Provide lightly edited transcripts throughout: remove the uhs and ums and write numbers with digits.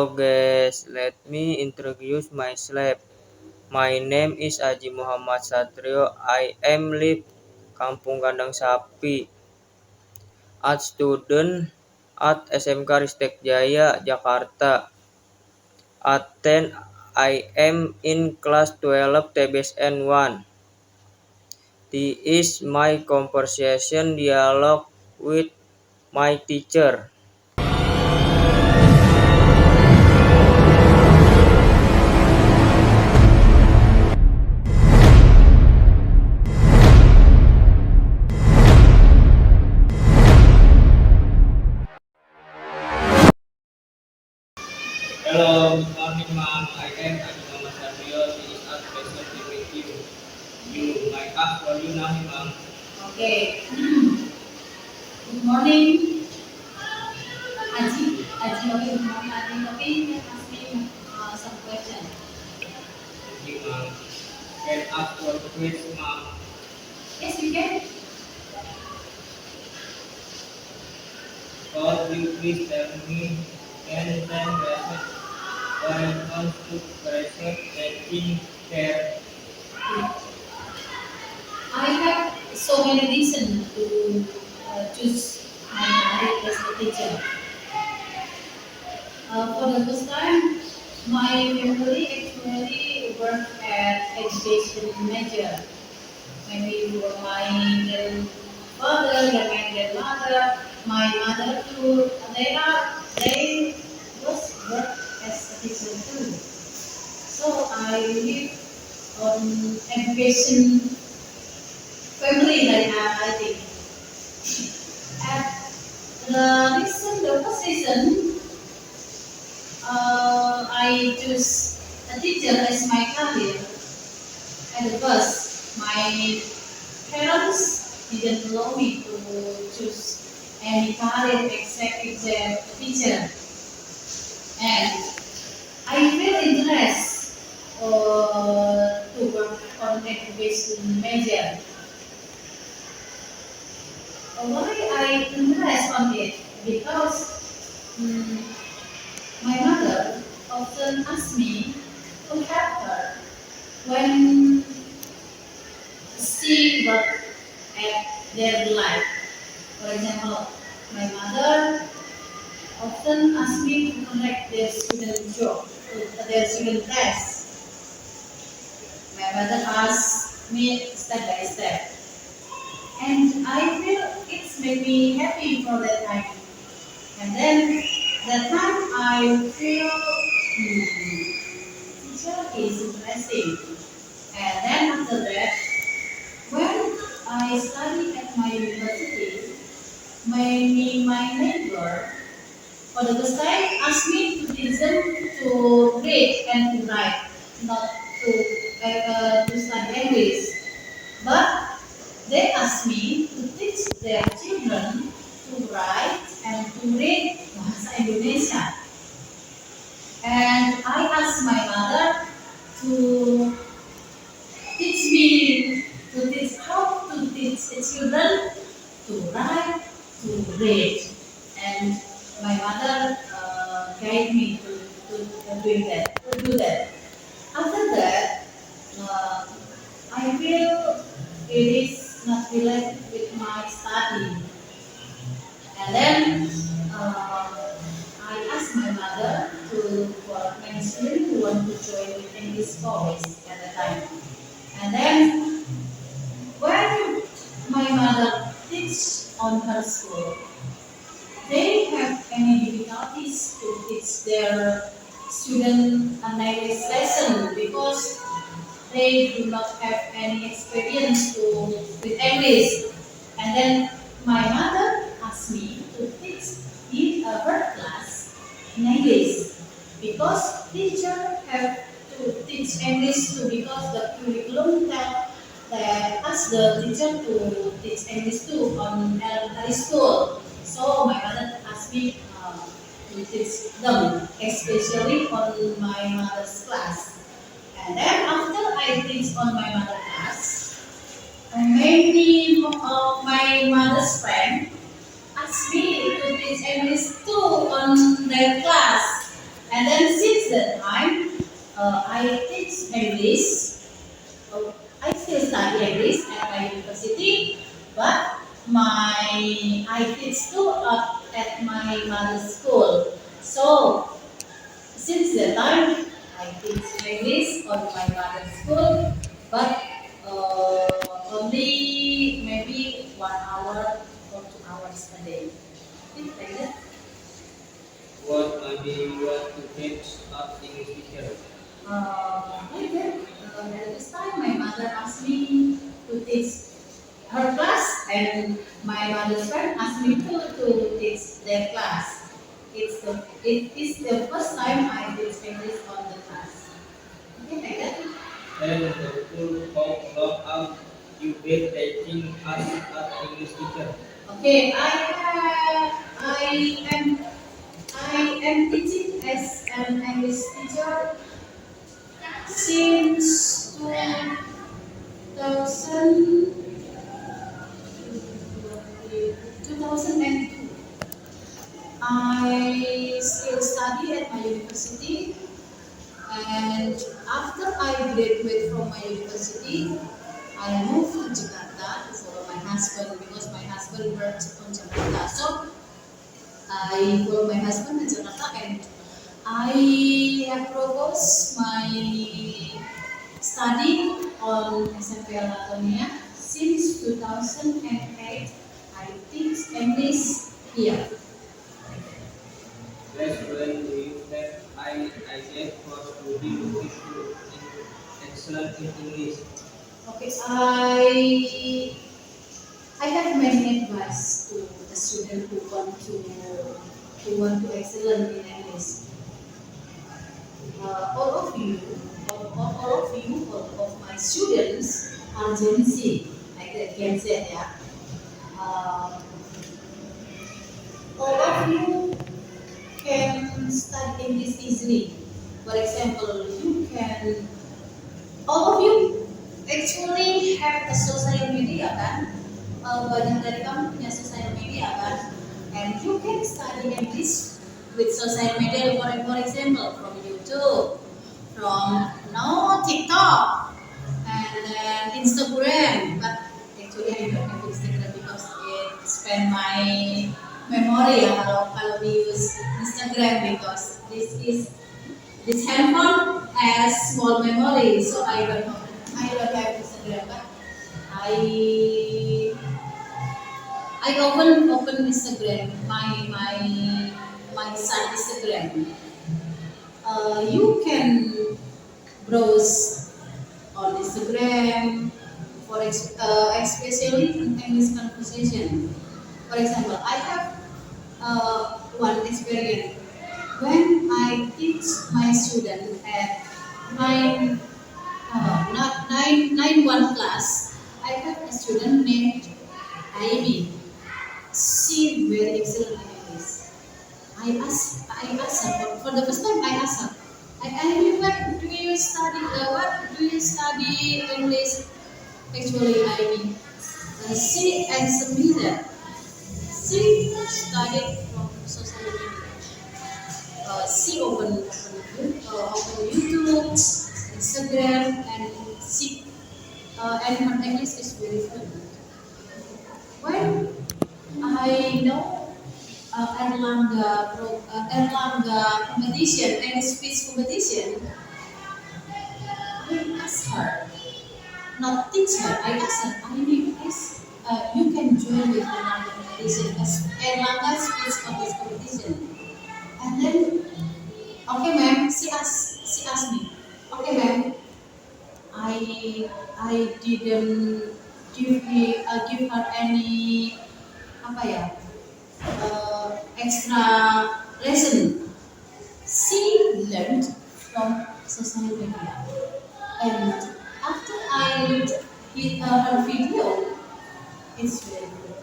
Hello guys, let me introduce myself. My name is Aji Muhammad Satrio. I am live Kampung Kandang Sapi. Art student at SMK Ristek Jaya, Jakarta. At 10 I am in class 12 TBSN 1. This is my conversation dialogue with my teacher. Hello, good morning, ma'am. I am Mama Satrio. It is a pleasure to meet you. You, my ask for you now, ma'am. Okay. Good morning, Aji. Aji, okay. Good morning, Aji. Okay, you can ask me some question. Thank you, ma'am. Can ask for quiz, ma'am. Yes, you can. Could you please tell me 10 reasons why you want to present taking care? I have so many reasons to choose my career as a teacher. For the first time, my family actually work at education major. Maybe my grandfather, my grandmother, my mother too. They was work as a teacher too. So I live on education family like I think. At the first season, I choose a teacher as my career. At the first, my parents didn't allow me to choose any career except teacher. And I feel interest to work on education major. Why I interest on it? Because mm, my mother often asks me to help her when she work at their life. For example, my mother often asks me to correct their student job, their student test. My mother asks me step by step, and I feel it's made me happy for that time. And then that time I feel teacher is interesting. And then after that, when I study at my university, my neighbor for the first time asked me to teach them to read and to write, not to study English. But they asked me to teach their children to write and to read Bahasa Indonesia. And I asked my mother to teach me to teach how to teach the children to write, to read. And my mother guide me to do that. After that, uh, I feel it is not related with my study. And then I asked my mother for many students who want to join with English course at the time. And then when my mother teach on her school, they have any difficulties to teach their student an English lesson because they do not have any experience with English. And then my mother asked me to teach in her class in English because teacher have to teach English too because the curriculum that ask the teacher to teach English too on elementary school. So my mother asked me to teach them, especially on my mother's class. And then after I teach on my mother class, many of my mother's friends asked me to teach English too on their class. And then since that time, I teach English. I still study English at my university, but I teach too at my mother's school. So since that time, I teach English on my mother's school, but only maybe 1 hour or 2 hours a day. Okay, like that. What maybe you want to teach at English teacher? Like that. At this time, my mother asked me to teach her class, and my mother's friend asked me to teach their class. It is the first time I teach English on the class. Okay, like that. And how long have you been teaching us at English teacher? Okay, I am teaching as an English teacher since 2002. I still study at my university, and after I graduate from my university, I moved to Jakarta to follow my husband because my husband works on Jakarta. So I follow my husband in Jakarta, and I have proposed my study on SMP Latonia since 2008. I teach English here. That's when do you have idea for study looking to excellent in English? Okay, I have many advice to the student who want to excellent in English. All of you, all of my students are Gen Z, like that Gen Z, yeah. Uh, all of you can study English easily. For example, all of you actually have a social media kan? Banyak dari kamu punya social media kan? And you can study English with social media, for example, from YouTube, from no TikTok, and then Instagram. But actually I don't have Instagram because it spend my memory ya kalau di use Instagram because this handphone has small memory, so I don't have Instagram. But I I open Instagram, my son Instagram. You can browse on Instagram for especially in English conversation. For example, I have one experience when I teach my student at nine not nine one class. I have a student named Amy. She very excellent in English. I asked her for the first time. I asked her, Amy, what do you study English? Actually, Amy, she answered me that she studied from social media. She open YouTube, Instagram, and her English is very fluent. When I know Erlangga competition and speech competition, I asked her, not teach her. I asked her, I mean, please, you can join with Erlangga competition as Erlangga speech contest competition. And then, okay, ma'am, she asked me, okay, ma'am, I didn't give her any apa ya extra lesson. She learned from social media, and after I looked at her video, it's very good.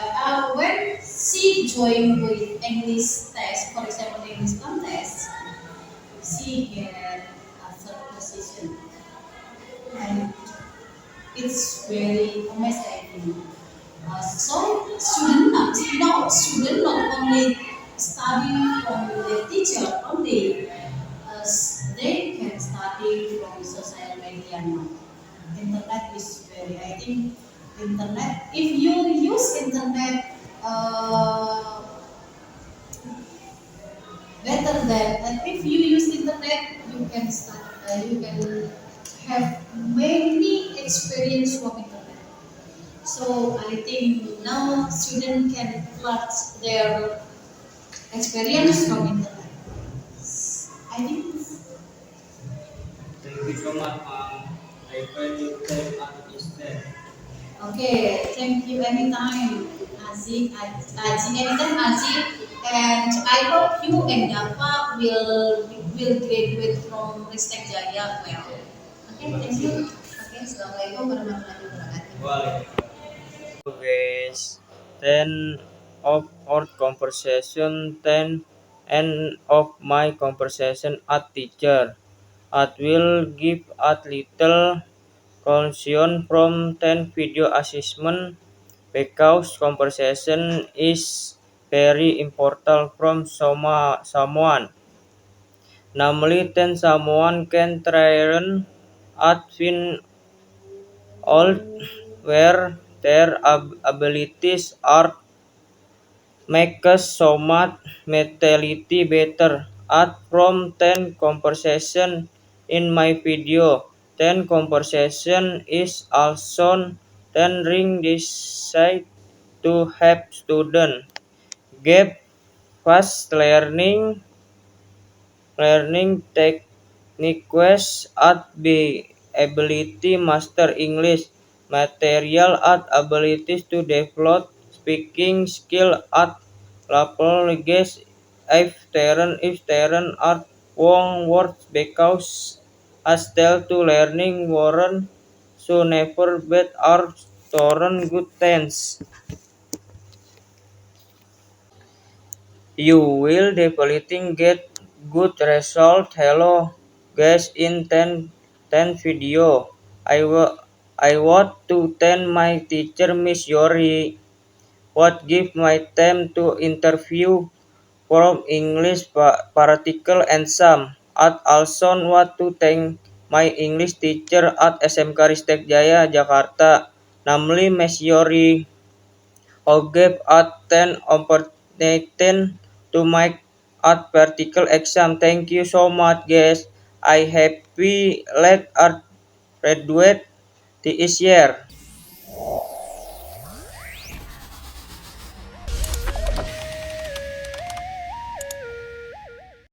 And when she joined with English test, for example, English contest, she get a third position, and it's very amazing. So student not, no, student not only study from the teacher only, they can study from social media now. Internet is very, I think, internet. If you use internet better than, and if you use internet, you can start, you can have many experience from internet. So I think now students can plot their experience from internet. I think. Thank you so much, ma'am. I find you time at Ristek. Okay, thank you anytime, Aziz. Aziz, anytime, Aziz. And I hope you and Dava will graduate from Ristek Jaya well. Okay, thank you. Okay, assalamualaikum warahmatullahi wabarakatuh. Waalaikumsalam. Guys, then of our conversation, then end of my conversation at teacher. At will give at little concern from 10 video assessment because conversation is very important from someone. Namely, then someone can train at fin all where their abilities are make us so much mentality better. At from 10 conversation in my video. 10 conversation is also 10 ring decide to help student get fast learning techniques at be ability master English material at abilities to develop speaking skill at level guess if terrain are wrong words because as tell to learning warren so never bad or torrent good tense. You will definitely get good result. Hello guys in 10 video. I want to thank my teacher Miss Yori what give my time to interview from English particle and some. At also want to thank my English teacher at SMK Ristek Jaya Jakarta namely Miss Yori who gave at 10 opportunity to make at practical exam. Thank you so much guys. I happy let art graduate this year.